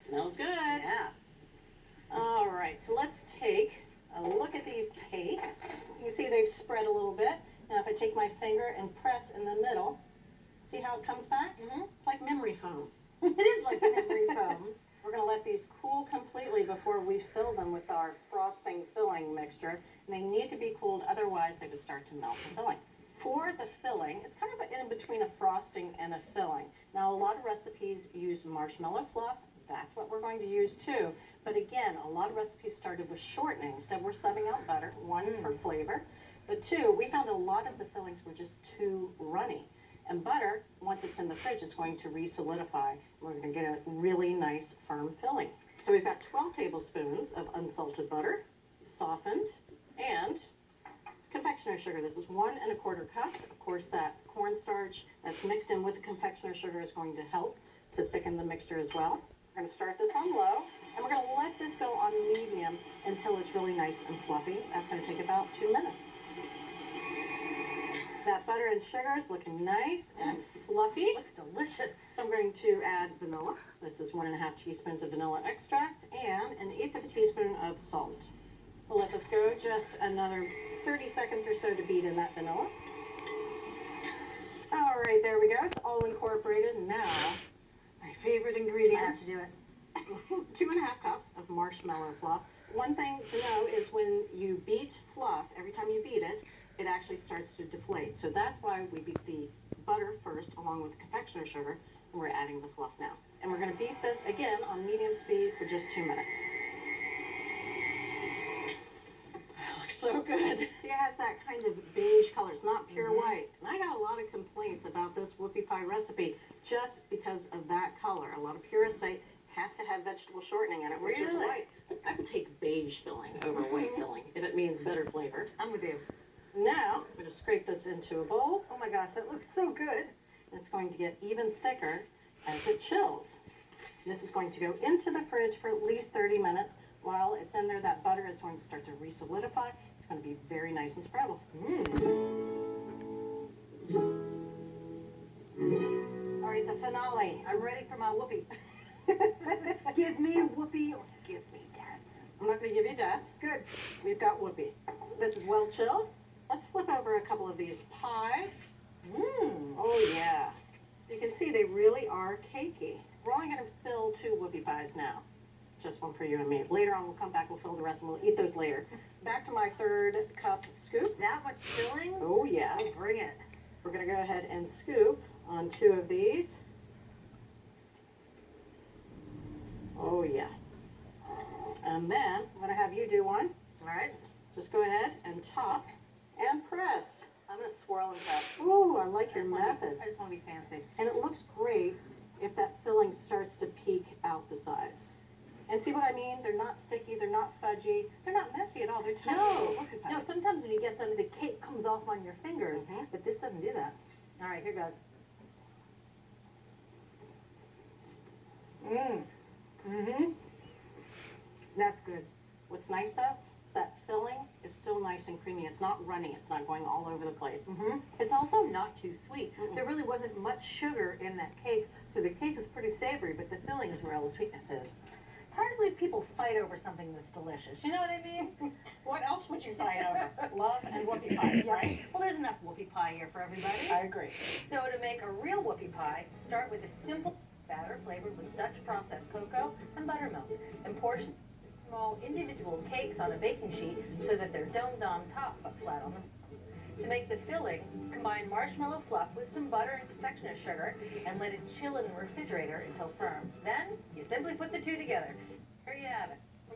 Smells good. Yeah. All right, so let's take a look at these cakes. You can see they've spread a little bit. Now if I take my finger and press in the middle, see how it comes back? It's like memory foam. It is like memory foam. We're going to let these cool completely before we fill them with our frosting filling mixture. And they need to be cooled, otherwise they would start to melt the filling. For the filling, it's kind of in between a frosting and a filling. Now a lot of recipes use marshmallow fluff. That's what we're going to use too. But again, a lot of recipes started with shortenings that we're subbing out butter, one for flavor, but two, we found a lot of the fillings were just too runny. And butter, once it's in the fridge, is going to re-solidify. We're going to get a really nice firm filling. So we've got 12 tablespoons of unsalted butter, softened, and confectioner's sugar. This is 1 1/4 cup. Of course, that cornstarch that's mixed in with the confectioner's sugar is going to help to thicken the mixture as well. We're going to start this on low, and we're going to let this go on medium until it's really nice and fluffy. That's going to take about 2 minutes. That butter and sugar is looking nice and fluffy. Looks delicious. So I'm going to add vanilla. This is 1 1/2 teaspoons of vanilla extract and 1/8 teaspoon of salt. We'll let this go just another 30 seconds or so to beat in that vanilla. All right, there we go. It's all incorporated. Now, my favorite I ingredient. have to do it. 2 1/2 cups of marshmallow fluff. One thing to know is when you beat fluff, every time you beat it, it actually starts to deflate. So that's why we beat the butter first along with the confectioner's sugar, and we're adding the fluff now. And we're going to beat this again on medium speed for just 2 minutes. It looks so good. It has that kind of beige color. It's not pure white. And I got a lot of complaints about this whoopie pie recipe just because of that color. A lot of purists say it has to have vegetable shortening in it, which is Really? white. I will take beige filling over white filling if it means better flavor. I'm with you. Now, I'm going to scrape this into a bowl. Oh my gosh, that looks so good. It's going to get even thicker as it chills. This is going to go into the fridge for at least 30 minutes. While it's in there, that butter is going to start to re-solidify. It's going to be very nice and spreadable. All right, the finale. I'm ready for my whoopee. Give me whoopee or give me death. I'm not going to give you death. Good. We've got whoopee. This is well chilled. Let's flip over a couple of these pies. Oh yeah. You can see they really are cakey. We're only going to fill 2 whoopie pies now. Just one for you and me. Later on we'll come back, we'll fill the rest and we'll eat those later. Back to my 3rd cup scoop. That much filling? Oh yeah. Oh, bring it. We're going to go ahead and scoop on 2 of these. Oh yeah. And then I'm going to have you do one. All right. Just go ahead and top and press. I'm going to swirl and press. Ooh, I like your method. I just want to be fancy. And it looks great if that filling starts to peek out the sides. And see what I mean? They're not sticky, they're not fudgy, they're not messy at all. They're tiny little whoopie pies. No, sometimes when you get them, the cake comes off on your fingers, but this doesn't do that. All right, here goes. That's good. What's nice though is that filling is still nice and creamy. It's not runny, it's not going all over the place. It's also not too sweet. There really wasn't much sugar in that cake, so the cake is pretty savory, but the filling is where all the sweetness is. It's hard to believe people fight over something that's delicious. You know what I mean? What else would you fight over? Love and whoopie pies, right? Well, there's enough whoopie pie here for everybody. I agree. So to make a real whoopie pie, start with a simple batter flavored with Dutch processed cocoa and buttermilk, and portion small individual cakes on a baking sheet so that they're domed on top but flat on the bottom. To make the filling, combine marshmallow fluff with some butter and confectioner's sugar and let it chill in the refrigerator until firm. Then, you simply put the two together. Here you have it.